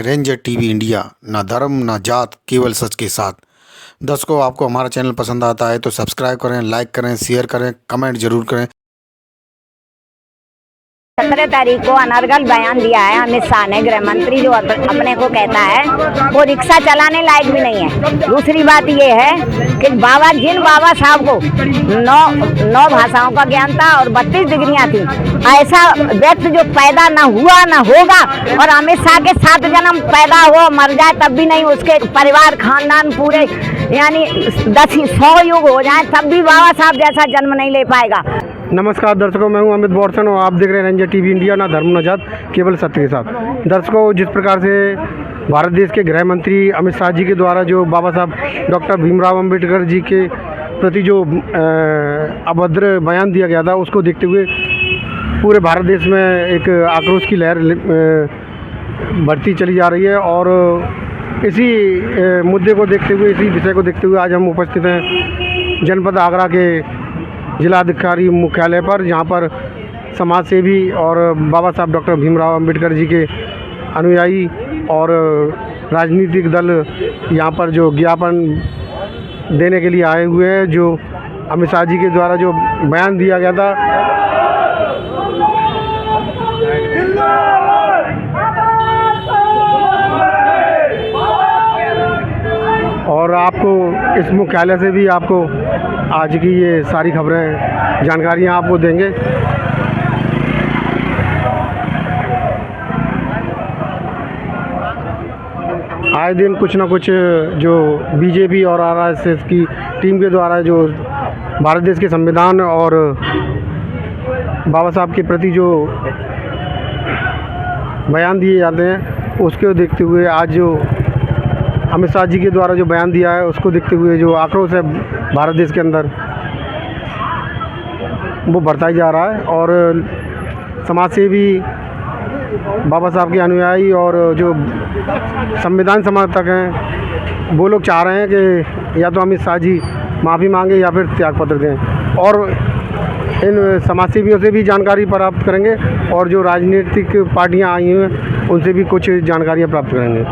Ranger TV India, ना धर्म ना जात, केवल सच के साथ। दर्शकों, आपको हमारा चैनल पसंद आता है तो सब्सक्राइब करें, लाइक करें, शेयर करें, कमेंट जरूर करें। 17 तारीख को अनर्गल बयान दिया है अमित शाह ने, गृह मंत्री, जो अपने को कहता है वो रिक्शा चलाने लायक भी नहीं है। दूसरी बात ये है कि जिन बाबा साहब को नौ भाषाओं का ज्ञान था और 32 डिग्रियां थी, ऐसा व्यक्ति जो पैदा न हुआ न होगा, और अमित शाह के 7 जन्म पैदा हो मर जाए तब भी नहीं, उसके परिवार खानदान पूरे यानी 100 युग हो जाए तब भी बाबा साहब जैसा जन्म नहीं ले पाएगा। नमस्कार दर्शकों, मैं हूं अमित बोरसन और आप देख रहे हैं रेंजर टीवी इंडिया, ना धर्म ना जात, केवल सत्य के साथ। दर्शकों, जिस प्रकार से भारत देश के गृह मंत्री अमित शाह जी के द्वारा जो बाबा साहब डॉक्टर भीमराव अंबेडकर जी के प्रति जो अभद्र बयान दिया गया था, उसको देखते हुए पूरे भारत देश में एक आक्रोश की लहर बढ़ती चली जा रही है। और इसी मुद्दे को देखते हुए, इसी विषय को देखते हुए आज हम उपस्थित हैं जनपद आगरा के जिलाधिकारी मुख्यालय पर, जहां पर समाज सेवी और बाबा साहब डॉक्टर भीमराव अंबेडकर जी के अनुयायी और राजनीतिक दल यहां पर जो ज्ञापन देने के लिए आए हुए हैं, जो अमित शाह जी के द्वारा जो बयान दिया गया था। और आपको इस मुख्यालय से भी आपको आज की ये सारी खबरें, जानकारियां आपको देंगे। आए दिन कुछ ना कुछ जो बीजेपी और आरएसएस की टीम के द्वारा जो भारत देश के संविधान और बाबा साहब के प्रति जो बयान दिए जाते हैं, उसको देखते हुए आज जो अमित शाह जी के द्वारा जो बयान दिया है, उसको देखते हुए जो आक्रोश है भारत देश के अंदर, वो बढ़ता ही जा रहा है। और समाज सेवी, बाबा साहब के अनुयायी और जो संविधान समर्थक हैं, वो लोग चाह रहे हैं कि या तो अमित शाह जी माफ़ी मांगे या फिर त्यागपत्र दें। और इन समाजसेवियों से भी जानकारी प्राप्त करेंगे और जो राजनीतिक पार्टियां आई हैं उनसे भी कुछ जानकारियां प्राप्त करेंगे।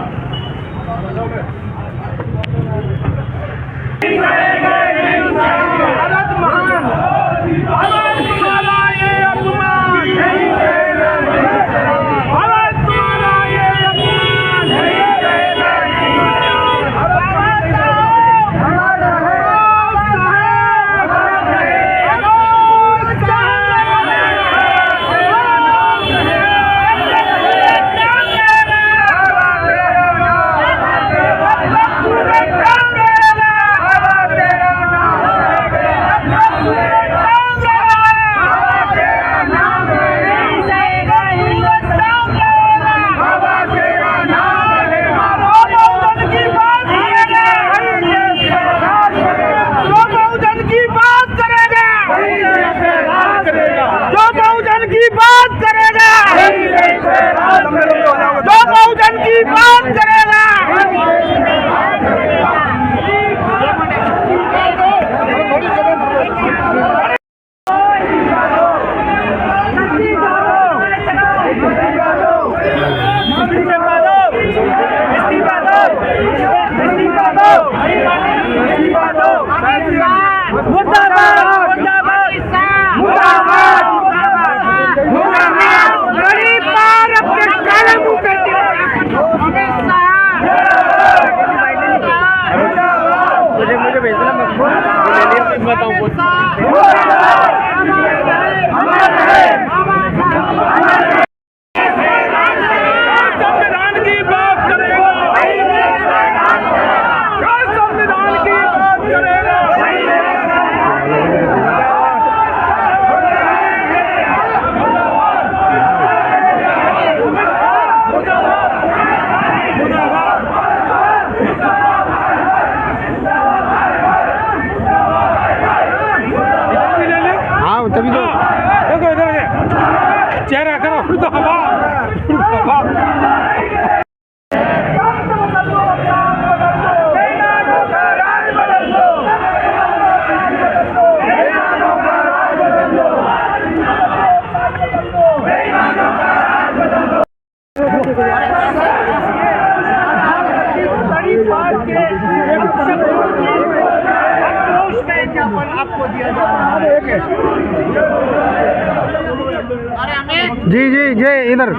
जी जी जी इधर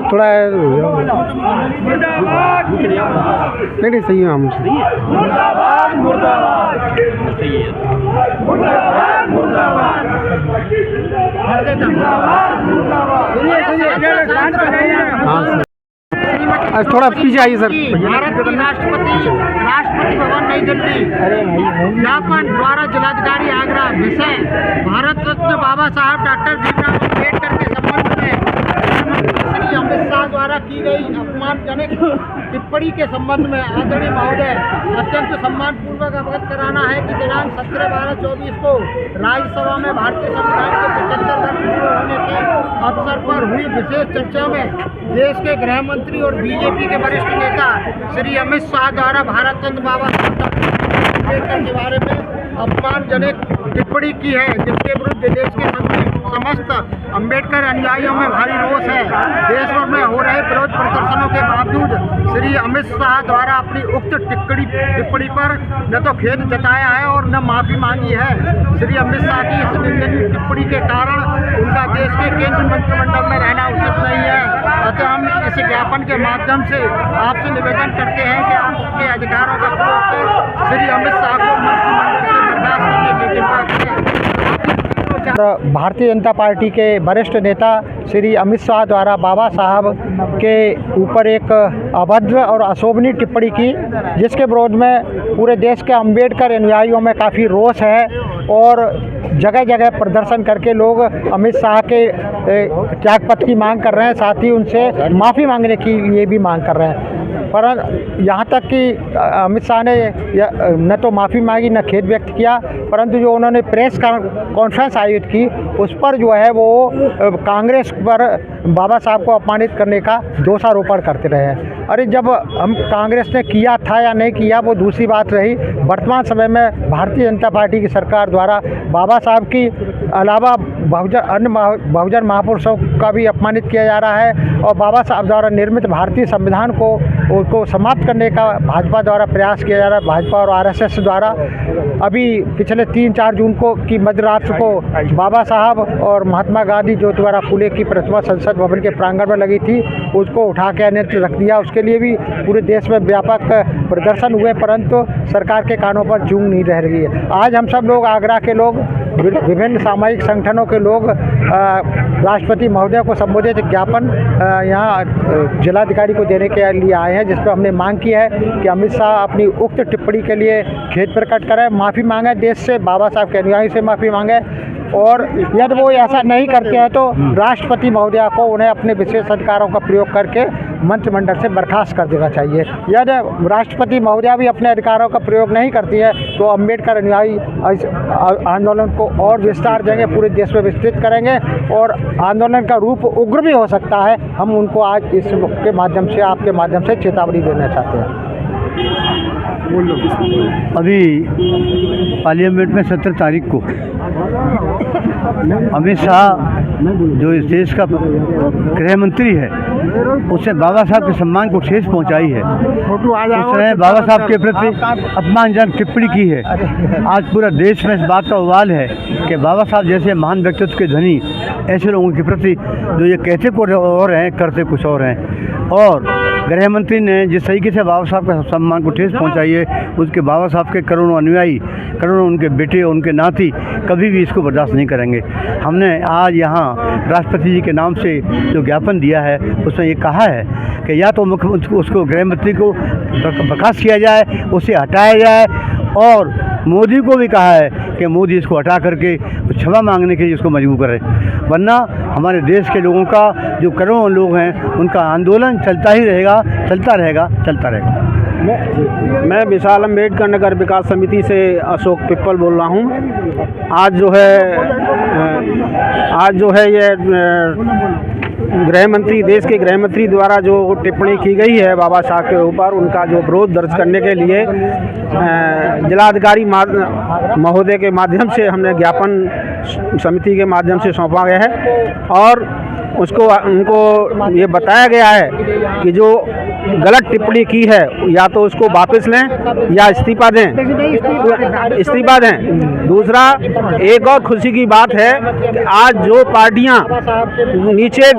थोड़ा नहीं सही है हम हाँ थोड़ा पीछे आइए सर। भारत के राष्ट्रपति भवन नई दिल्ली ज्ञापन द्वारा जिलाधिकारी आगरा विषय भारत रत्न बाबा साहब डॉक्टर भीमराव अम्बेडकर के संबंध में श्री अमित शाह द्वारा की गई अपमानजनक टिप्पणी के संबंध में आदरणीय महोदय अत्यंत सम्मानपूर्वक अवगत कराना है कि दिनांक 17/12/24 को राज्यसभा में भारतीय संविधान के 75 वर्ष पूरे होने के अवसर पर हुई विशेष चर्चा में देश के गृह मंत्री और बीजेपी के वरिष्ठ नेता श्री अमित शाह द्वारा भारत रत्न बाबा साहब अम्बेडकर के बारे में अपमानजनक टिप्पणी की है, जिसके विरुद्ध देश के समस्त अम्बेडकर अनुयायियों में भारी रोष है। देश भर में हो रहे विरोध प्रदर्शनों के बावजूद श्री अमित शाह द्वारा अपनी उक्त टिप्पणी पर न तो खेद जताया है और न माफी मांगी है। श्री अमित शाह की इस निंदनीय टिप्पणी के कारण उनका देश के केंद्रीय मंत्रिमंडल में रहना उचित नहीं है। अतः हम इस ज्ञापन के माध्यम से आपसे निवेदन करते हैं कि आप अपने अधिकारों का प्रयोग कर श्री अमित शाह को मंत्रिमंडल से बर्खास्त करने की कृपा करें। भारतीय जनता पार्टी के वरिष्ठ नेता श्री अमित शाह द्वारा बाबा साहब के ऊपर एक अभद्र और अशोभनीय टिप्पणी की, जिसके विरोध में पूरे देश के अम्बेडकर अनुयायियों में काफ़ी रोष है और जगह जगह प्रदर्शन करके लोग अमित शाह के त्यागपत्र की मांग कर रहे हैं, साथ ही उनसे माफ़ी मांगने की लिए भी मांग कर रहे हैं। पर यहाँ तक कि अमित शाह ने न तो माफ़ी मांगी न खेद व्यक्त किया, परंतु जो उन्होंने प्रेस कॉन्फ्रेंस आयोजित की उस पर जो है वो कांग्रेस पर बाबा साहब को अपमानित करने का दोषारोपण करते रहे। अरे जब हम कांग्रेस ने किया था या नहीं किया वो दूसरी बात रही, वर्तमान समय में भारतीय जनता पार्टी की सरकार द्वारा बाबा साहब की अलावा अन्य बहुजन महापुरुषों का भी अपमानित किया जा रहा है और बाबा साहब द्वारा निर्मित भारतीय संविधान को समाप्त करने का भाजपा द्वारा प्रयास किया जा रहा है। भाजपा और आरएसएस द्वारा अभी पिछले 3-4 जून को की मध्यरात्र को बाबा साहब और महात्मा गांधी ज्योतिबा फुले की प्रतिमा संसद भवन के प्रांगण में लगी थी, उसको उठा के अन्यत्र रख दिया। उसके लिए भी पूरे देश में व्यापक प्रदर्शन हुए, परंतु सरकार के कानों पर जूं नहीं रह रही है। आज हम सब लोग आगरा के लोग, विभिन्न सामाजिक संगठनों के लोग राष्ट्रपति महोदय को संबोधित ज्ञापन यहाँ जिलाधिकारी को देने के लिए आए हैं, जिस पर हमने मांग की है कि अमित शाह अपनी उक्त टिप्पणी के लिए खेद प्रकट करें, माफ़ी मांगे, देश से बाबा साहब के अनुयायी से माफ़ी मांगे और यदि वो ऐसा नहीं करते हैं तो राष्ट्रपति महोदया को उन्हें अपने विशेष अधिकारों का प्रयोग करके मंत्रिमंडल से बर्खास्त कर देना चाहिए। यदि राष्ट्रपति महोदया भी अपने अधिकारों का प्रयोग नहीं करती है तो अम्बेडकर अनुयायी आंदोलन को और विस्तार देंगे, पूरे देश में विस्तृत करेंगे और आंदोलन का रूप उग्र भी हो सकता है। हम उनको आज इसके माध्यम से, आपके माध्यम से चेतावनी देना चाहते हैं। अभी पार्लियामेंट में 17 तारीख को अमित शाह जो इस देश का गृह मंत्री है उसने बाबा साहब के सम्मान को ठेस पहुंचाई है। उसने बाबा साहब के प्रति अपमानजनक टिप्पणी की है। आज पूरा देश में इस बात का उबाल है कि बाबा साहब जैसे महान व्यक्तित्व के धनी ऐसे लोगों के प्रति जो ये कहते कुछ और हैं करते कुछ और हैं। और गृह मंत्री ने जिस तरीके से बाबा साहब का सम्मान को ठेस पहुंचाई है, उसके बाबा साहब के करोड़ों अनुयायी, करोड़ों उनके बेटे और उनके नाती कभी भी इसको बर्दाश्त नहीं करेंगे। हमने आज यहाँ राष्ट्रपति जी के नाम से जो ज्ञापन दिया है उसमें ये कहा है कि या तो उसको गृह मंत्री को बर्खास्त किया जाए, उसे हटाया जाए, और मोदी को भी कहा है कि मोदी इसको हटा करके क्षमा मांगने के लिए उसको मजबूर करे, वरना हमारे देश के लोगों का जो करोड़ों लोग हैं उनका आंदोलन चलता ही रहेगा, चलता रहेगा, चलता रहेगा। मैं विशाल अम्बेडकर नगर विकास समिति से अशोक पिप्पल बोल रहा हूँ। आज जो है ये गृह मंत्री, देश के गृह मंत्री द्वारा जो टिप्पणी की गई है बाबा साहब के ऊपर, उनका जो विरोध दर्ज करने के लिए जिलाधिकारी महोदय के माध्यम से हमने ज्ञापन समिति के माध्यम से सौंपा गया है। और उनको ये बताया गया है कि जो गलत टिप्पणी की है या तो उसको वापस लें या इस्तीफा दें। दूसरा, एक और खुशी की बात है कि आज जो पार्टियां नीचे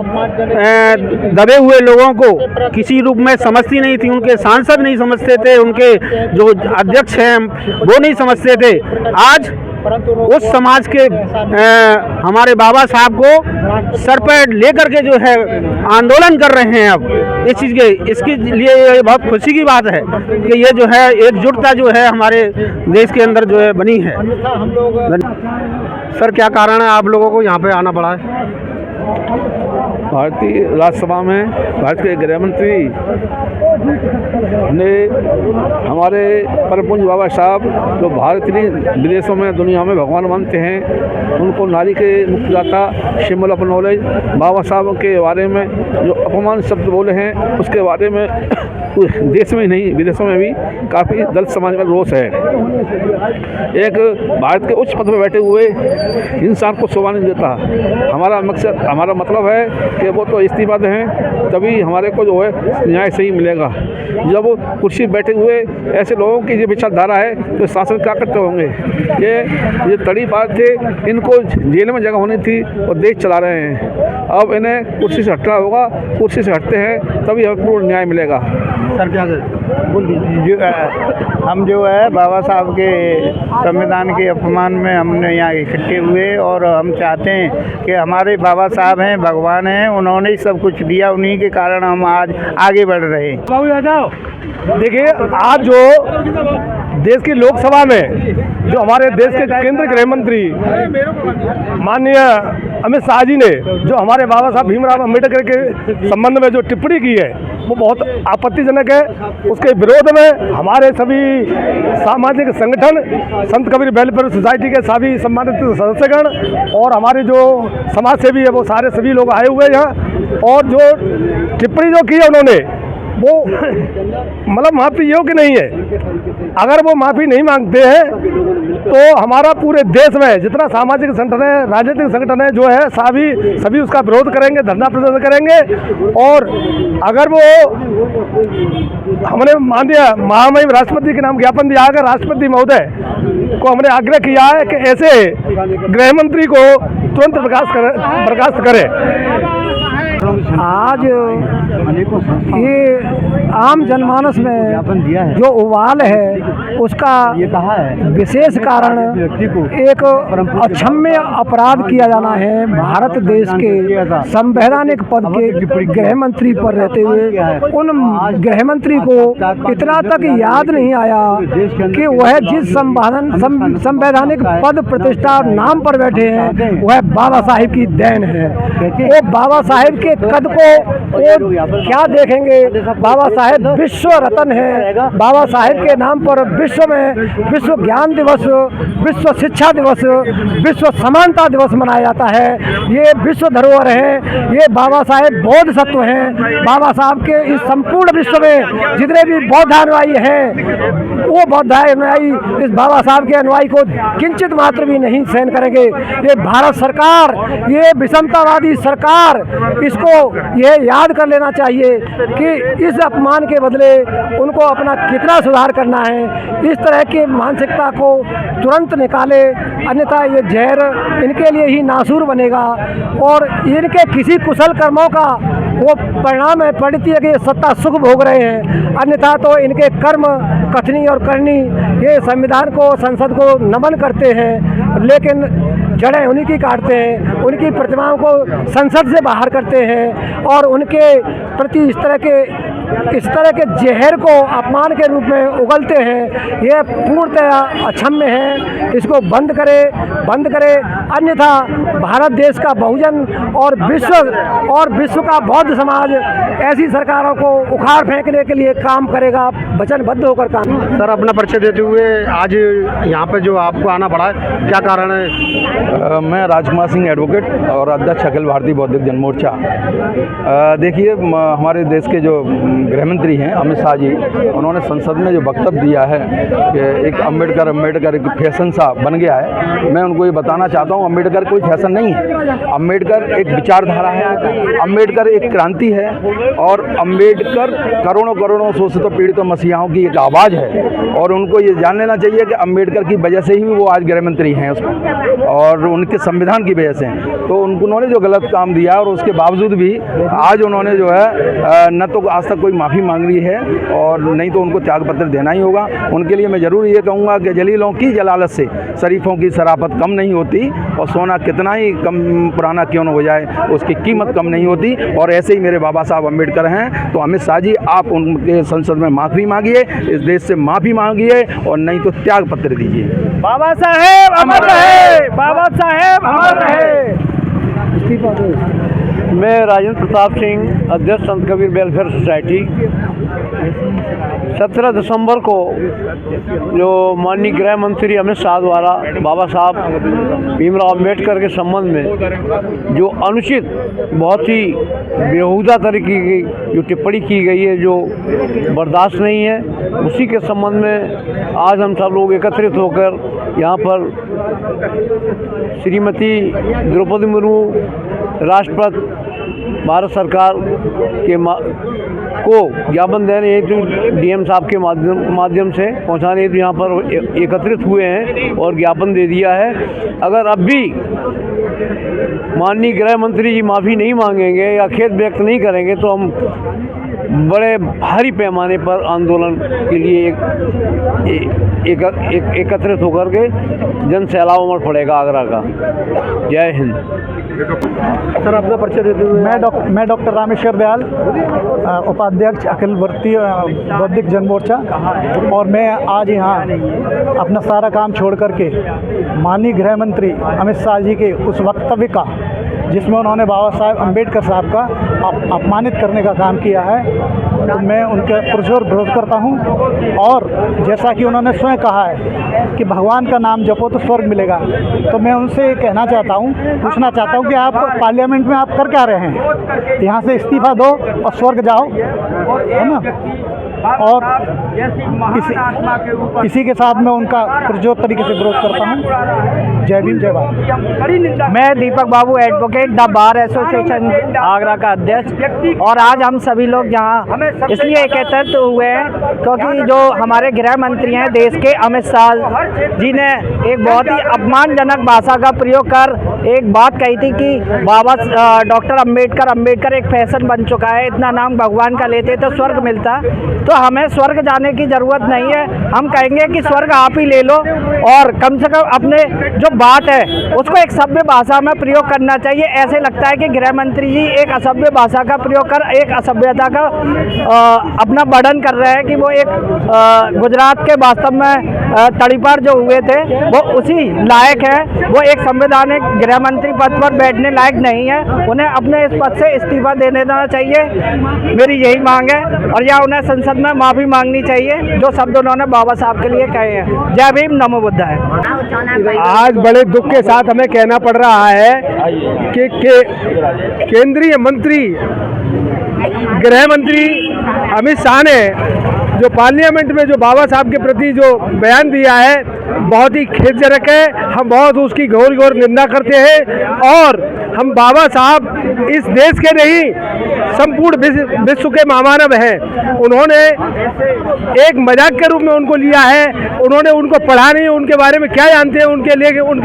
दबे हुए लोगों को किसी रूप में समझती नहीं थी, उनके सांसद नहीं समझते थे, उनके जो अध्यक्ष हैं वो नहीं समझते थे, आज उस समाज के हमारे बाबा साहब को सर पर लेकर के जो है आंदोलन कर रहे हैं। अब इस चीज़ के इसके लिए ये बहुत खुशी की बात है कि ये जो है एकजुटता जो है हमारे देश के अंदर जो है बनी है। सर, क्या कारण है आप लोगों को यहाँ पे आना पड़ा है? भारतीय राज्यसभा में भारत के गृह मंत्री ने हमारे परम पूज्य बाबा साहब जो भारतीय विदेशों में दुनिया में भगवान मानते हैं, उनको नारी के मुक्तिदाता सिंबल ऑफ नॉलेज बाबा साहब के बारे में जो अपमान शब्द बोले हैं उसके बारे में देश में ही नहीं विदेशों में भी काफ़ी दलित समाज में रोष है। एक भारत के उच्च पद पर बैठे हुए इंसान को शोभा नहीं देता। हमारा मकसद, हमारा मतलब है कि वो तो इस्तीफा दें तभी हमारे को जो है न्याय सही मिलेगा। जब कुर्सी बैठे हुए ऐसे लोगों की जो विचारधारा है तो शासन क्या करते होंगे। ये तड़ी पार थे, इनको जेल में जगह होनी थी और देश चला रहे हैं। अब इन्हें कुर्सी से हटना होगा, कुर्सी से हटते हैं तभी हमें पूर्ण न्याय मिलेगा। सर, क्या हम जो है बाबा साहब के संविधान के अपमान में हमने यहाँ इकट्ठे हुए और हम चाहते हैं कि हमारे बाबा साहब हैं, भगवान हैं, उन्होंने ही सब कुछ दिया, उन्हीं के कारण हम आज आगे बढ़ रहे हैं। बाबू आ जाओ। देखिए, आज जो देश की लोकसभा में जो हमारे देश के केंद्रीय गृह मंत्री माननीय अमित शाह जी ने जो हमारे बाबा साहब भीमराव अम्बेडकर के संबंध में जो टिप्पणी की है वो बहुत आपत्तिजनक है। उसके विरोध में हमारे सभी सामाजिक संगठन, संत कबीर वेलफेयर सोसाइटी के सभी सम्मानित सदस्यगण और हमारे जो समाज सेवी है वो सारे सभी लोग आए हुए हैं यहाँ। और जो टिप्पणी जो की है उन्होंने वो मतलब माफ़ी योग्य नहीं है। अगर वो माफ़ी नहीं मांगते हैं तो हमारा पूरे देश में जितना सामाजिक संगठन है, राजनीतिक संगठन है जो है सभी उसका विरोध करेंगे, धरना प्रदर्शन करेंगे। और अगर वो हमने माननीय महामहिम राष्ट्रपति के नाम ज्ञापन दिया है, राष्ट्रपति महोदय को हमने आग्रह किया है कि ऐसे गृह मंत्री को तुरंत बर्खास्त करें। आज ये आम जनमानस में जो उबाल है उसका ये कहा है विशेष कारण एक अक्षम्य अपराध किया जाना है। भारत देश के संवैधानिक पद के गृह मंत्री पर रहते हुए उन गृह मंत्री को इतना तक याद नहीं आया कि वह जिस संवैधानिक पद प्रतिष्ठा नाम पर बैठे हैं वह बाबा साहिब की देन है। वो बाबा साहिब के कद को वो क्या देखेंगे। बाबा साहेब विश्व रत्न है। बाबा साहेब के नाम पर विश्व में विश्व ज्ञान दिवस, विश्व शिक्षा दिवस, विश्व समानता दिवस मनाया जाता है। ये विश्व धरोहर है। ये बाबा साहेब बौद्ध सत्व हैं। बाबा साहब के इस संपूर्ण विश्व में जितने भी बौद्ध अनुयायी हैं वो बौद्ध अनुयायी इस बाबा साहब के अनुयायी को किंचित मात्र भी नहीं सहन करेंगे। ये भारत सरकार, ये विषमतावादी सरकार, इसको ये याद कर लेना चाहिए कि इस अपमान के बदले उनको अपना कितना सुधार करना है। इस तरह की मानसिकता को तुरंत निकाले, अन्यथा ये जहर इनके लिए ही नासूर बनेगा और इनके किसी कुशल कर्मों का वो परिणाम है, परिणति है कि ये सत्ता सुख भोग रहे हैं। अन्यथा तो इनके कर्म, कथनी और करनी ये संविधान को, संसद को नमन करते हैं, लेकिन जड़ें उन्हीं की काटते हैं, उनकी प्रतिमाओं को संसद से बाहर करते हैं और उनके प्रति इस तरह के जहर को अपमान के रूप में उगलते हैं। ये पूर्णतः अक्षम्य है। इसको बंद करे, अन्यथा भारत देश का बहुजन और विश्व का बौद्ध समाज ऐसी सरकारों को उखाड़ फेंकने के लिए काम करेगा, वचनबद्ध होकर काम। सर, अपना परिचय देते हुए आज यहाँ पे जो आपको आना पड़ा है, क्या कारण है? मैं राजकुमार सिंह एडवोकेट और अध्यक्ष अखिल भारतीय बौद्धिक जनमोर्चा। देखिए, हमारे देश के जो गृह मंत्री हैं अमित शाह जी, उन्होंने संसद में जो वक्तव्य दिया है कि एक अम्बेडकर एक फैशन सा बन गया है, मैं उनको ये बताना चाहता हूँ अम्बेडकर कोई फैशन नहीं है। अम्बेडकर एक विचारधारा है, अम्बेडकर एक क्रांति है और अम्बेडकर करोड़ों करोड़ों शोषितों पीड़ितों मसीहाओं की एक आवाज़ है और उनको ये जान लेना चाहिए कि अम्बेडकर की वजह से ही वो आज गृह मंत्री हैं और उनके संविधान की वजह से। तो उन्होंने जो गलत काम दिया और उसके बावजूद भी आज उन्होंने जो है न तो आज तक कोई माफ़ी मांग रही है और नहीं तो उनको त्यागपत्र देना ही होगा। उनके लिए मैं ज़रूर ये कहूँगा कि जलीलों की जलालत से शरीफों की शराफत कम नहीं होती और सोना कितना ही कम पुराना क्यों न हो जाए उसकी कीमत कम नहीं होती। और ऐसे ही मेरे बाबा साहब अम्बेडकर हैं, तो अमित शाह जी आप उनके संसद में माफ़ी मांगिए, इस देश से माफ़ी मांगिए और नहीं तो त्याग पत्र दीजिए। बाबा साहेब अमर रहे, बाबा साहेब अमर रहे। मैं राजेंद्र प्रताप सिंह, अध्यक्ष संत कबीर वेलफेयर सोसाइटी। 17 दिसंबर को जो माननीय गृह मंत्री अमित शाह द्वारा बाबा साहब भीमराव अम्बेडकर के संबंध में जो अनुचित बहुत ही बेहुदा तरीके की जो टिप्पणी की गई है, जो बर्दाश्त नहीं है, उसी के संबंध में आज हम सब लोग एकत्रित होकर यहाँ पर श्रीमती द्रौपदी मुर्मू राष्ट्रपति भारत सरकार के को ज्ञापन देने हेतु डीएम साहब के माध्यम से पहुंचाने हेतु यहाँ पर एकत्रित हुए हैं और ज्ञापन दे दिया है। अगर अब भी माननीय गृह मंत्री जी माफ़ी नहीं मांगेंगे या खेद व्यक्त नहीं करेंगे तो हम बड़े भारी पैमाने पर आंदोलन के लिए एकत्रित होकर के जन सैलाब उमड़ पड़ेगा आगरा का। जय हिंद। सर अपना परिचय देते हुए। मैं डॉक्टर रामेश्वर दयाल, उपाध्यक्ष अखिल भारतीय बौद्धिक जन मोर्चा, और मैं आज यहाँ अपना सारा काम छोड़ करके माननीय गृह मंत्री अमित शाह जी के उस वक्तव्य का, जिसमें उन्होंने बाबा साहेब अम्बेडकर साहब का अपमानित करने का काम किया है, तो मैं उनका पुरजोर विरोध करता हूं। और जैसा कि उन्होंने स्वयं कहा है कि भगवान का नाम जपो तो स्वर्ग मिलेगा, तो मैं उनसे कहना चाहता हूं, पूछना चाहता हूं कि आप पार्लियामेंट में आप कर क्या रहे हैं? यहाँ से इस्तीफा दो और स्वर्ग जाओ, है ना। और इसी के साथ मैं उनका पुरजोर तरीके से विरोध करता हूँ। जय भीम, जय भारत। मैं Deepak Babu, advocate, the bar association Agra का अध्यक्ष। और आज हम सभी लोग यहाँ इसलिए एकत्रित हुए हैं क्योंकि जो हमारे गृह मंत्री हैं देश के अमित शाह जी ने एक बहुत ही अपमानजनक भाषा का प्रयोग कर एक बात कही थी कि बाबा डॉक्टर अम्बेडकर एक फैशन बन चुका है, इतना नाम भगवान का लेते तो स्वर्ग मिलता। तो हमें स्वर्ग जाने की ज़रूरत नहीं है, हम कहेंगे कि स्वर्ग आप ही ले लो और कम से कम अपने जो बात है उसको एक सभ्य भाषा में प्रयोग करना चाहिए। ऐसे लगता है कि गृह मंत्री जी एक असभ्य भाषा का प्रयोग कर एक असभ्यता का अपना वर्णन कर रहे हैं कि वो एक गुजरात के वास्तव में तड़ीपार जो हुए थे वो उसी लायक है, वो एक संवैधानिक गृह मंत्री पद पर बैठने लायक नहीं है, उन्हें अपने इस पद से इस्तीफा दे देना चाहिए। मेरी यही मांग है और या उन्हें संसद में माफ़ी मांगनी चाहिए जो शब्द उन्होंने बाबा साहब के लिए कहे हैं। जय भीम, नमो बुद्धाय। आज बड़े दुख के साथ हमें कहना पड़ रहा है कि केंद्रीय मंत्री गृह मंत्री अमित शाह ने जो पार्लियामेंट में जो बाबा साहब के प्रति जो बयान दिया है बहुत ही खेदजनक है। हम बहुत उसकी घोर घोर निंदा करते हैं और हम बाबा साहब इस देश के नहीं संपूर्ण विश्व के महामानव हैं। उन्होंने एक मजाक के रूप में उनको लिया है, उन्होंने उनको पढ़ा नहीं, उनके बारे में क्या जानते हैं, उनके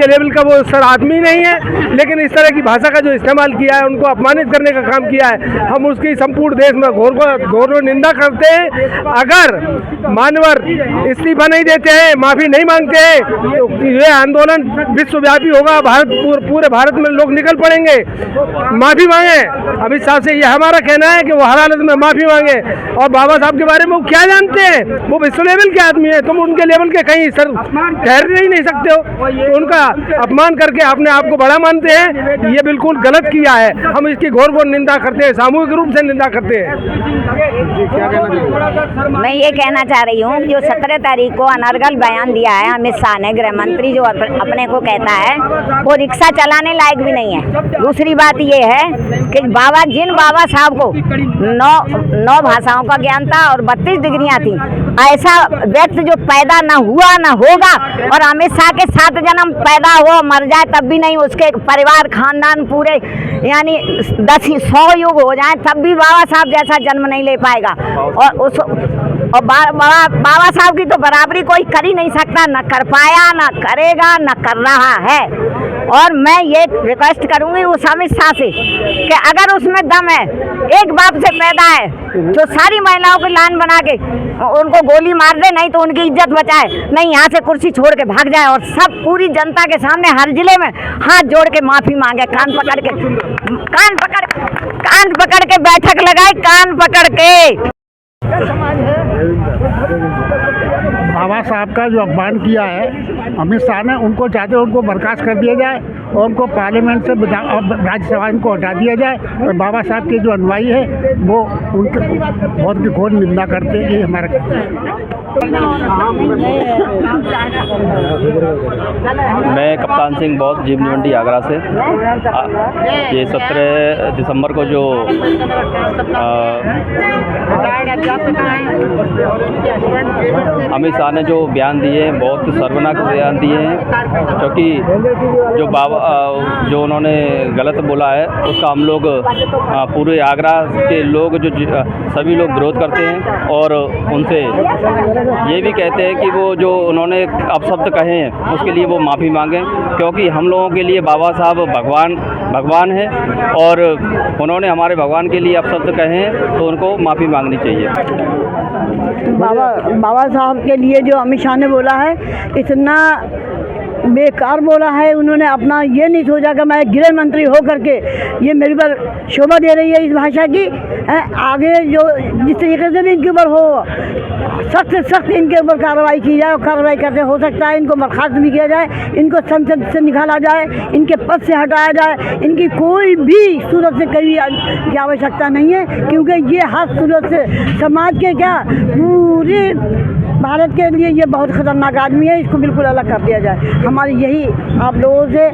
लेवल का वो सर आदमी नहीं है। लेकिन इस तरह की भाषा का जो इस्तेमाल किया है, उनको अपमानित करने का काम किया है, हम उसकी संपूर्ण देश में घोर निंदा करते हैं। अगर मानवर इस्तीफा नहीं देते हैं, माफ़ी नहीं मांगते हैं, तो ये आंदोलन विश्वव्यापी होगा, पूरे भारत में लोग निकल पड़ेंगे। माफ़ी मांगे, अमित शाह से ये हमारा कहना है कि वो हर हालत में माफ़ी मांगे। और बाबा साहब के बारे में वो क्या जानते हैं? वो विश्व लेवल के आदमी है, तुम उनके लेवल के कहीं सर ठहर ही नहीं सकते हो। तो उनका अपमान करके अपने आप को बड़ा मानते हैं, ये बिल्कुल गलत किया है। हम इसकी घोर घोर निंदा करते हैं, सामूहिक रूप से निंदा करते हैं। मैं ये कहना चाह रही हूँ जो 17 तारीख को अनर्गल बयान दिया है अमित शाह ने, गृह मंत्री जो अपने को कहता है, वो रिक्शा चलाने लायक भी नहीं है। दूसरी बात ये है कि जिन बाबा साहब को 9 भाषाओं का ज्ञान था और 32 डिग्रियां थी, ऐसा व्यक्ति जो पैदा न हुआ न होगा, और अमित शाह के 7 जन्म पैदा हो मर जाए तब भी नहीं, उसके परिवार खानदान पूरे यानी 100 युग हो जाए तब भी बाबा साहब जैसा जन्म नहीं ले पाएगा। और बाबा साहब की तो बराबरी कोई कर ही नहीं सकता, न कर पाया, न करेगा, न कर रहा है। और मैं ये रिक्वेस्ट करूंगी उस अमित शाह से कि अगर उसमें दम है, एक बाप से पैदा है, तो सारी महिलाओं की लाइन बना के उनको गोली मार दे, नहीं तो उनकी इज्जत बचाए, नहीं यहाँ से कुर्सी छोड़ के भाग जाए और सब पूरी जनता के सामने हर जिले में हाथ जोड़ के माफी मांगे, कान पकड़ के बैठक लगाए, कान पकड़ के। बाबा साहब का जो अपमान किया है अमित शाह ने, उनको चाहते उनको बर्खास्त कर दिया जाए और उनको पार्लियामेंट से राज्यसभा इनको हटा दिया जाए। और बाबा साहब के जो अनुयायी है वो उनके बहुत की घोर निंदा करते हैं। ये हमारा मैं कप्तान सिंह बौद्ध जीवनी मंडी आगरा से। ये 17 दिसंबर को जो अमित शाह ने जो बयान दिए बहुत सर्वनाक बयान दिए हैं, क्योंकि जो उन्होंने गलत बोला है उसका हम लोग पूरे आगरा के लोग जो सभी लोग विरोध करते हैं और उनसे ये भी कहते हैं कि वो जो उन्होंने अपशब्द कहे हैं उसके लिए वो माफ़ी मांगें, क्योंकि हम लोगों के लिए बाबा साहब भगवान है और उन्होंने हमारे भगवान के लिए अपशब्द कहे हैं तो उनको माफ़ी मांगनी चाहिए। बाबा साहब के लिए जो अमित शाह ने बोला है इतना बेकार बोला है। उन्होंने अपना ये नहीं सोचा कि मैं गृह मंत्री हो करके ये मेरे पर शोभा दे रही है इस भाषा की। आगे जो जिस तरीके से भी इनके ऊपर हो सख्त इनके ऊपर कार्रवाई की जाए और कार्रवाई करते हो सकता है इनको बर्खास्त भी किया जाए, इनको संसद से निकाला जाए, इनके पद से हटाया जाए। इनकी कोई भी सूरत से कभी की आवश्यकता नहीं है, क्योंकि ये हर सूरत से समाज के क्या पूरे भारत के लिए ये बहुत ख़तरनाक आदमी है। इसको बिल्कुल अलग कर दिया जाए। हमारी यही आप लोगों से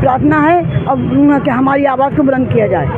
प्रार्थना है और कि हमारी आवाज़ को बुलंद किया जाए।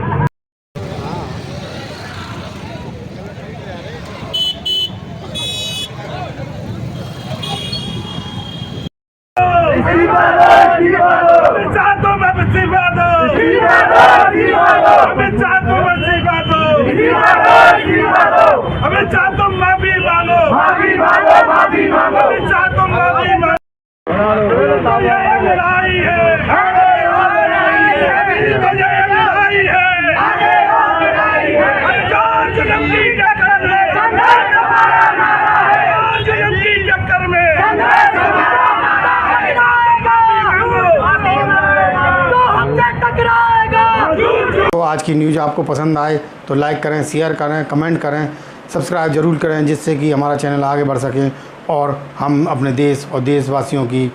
तो आज की न्यूज़ आपको पसंद आए तो लाइक करें, शेयर करें, कमेंट करें, सब्सक्राइब ज़रूर करें, जिससे कि हमारा चैनल आगे बढ़ सके और हम अपने देश और देशवासियों की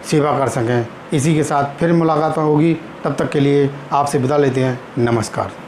सेवा कर सकें। इसी के साथ फिर मुलाकात होगी, तब तक के लिए आपसे विदा लेते हैं। नमस्कार।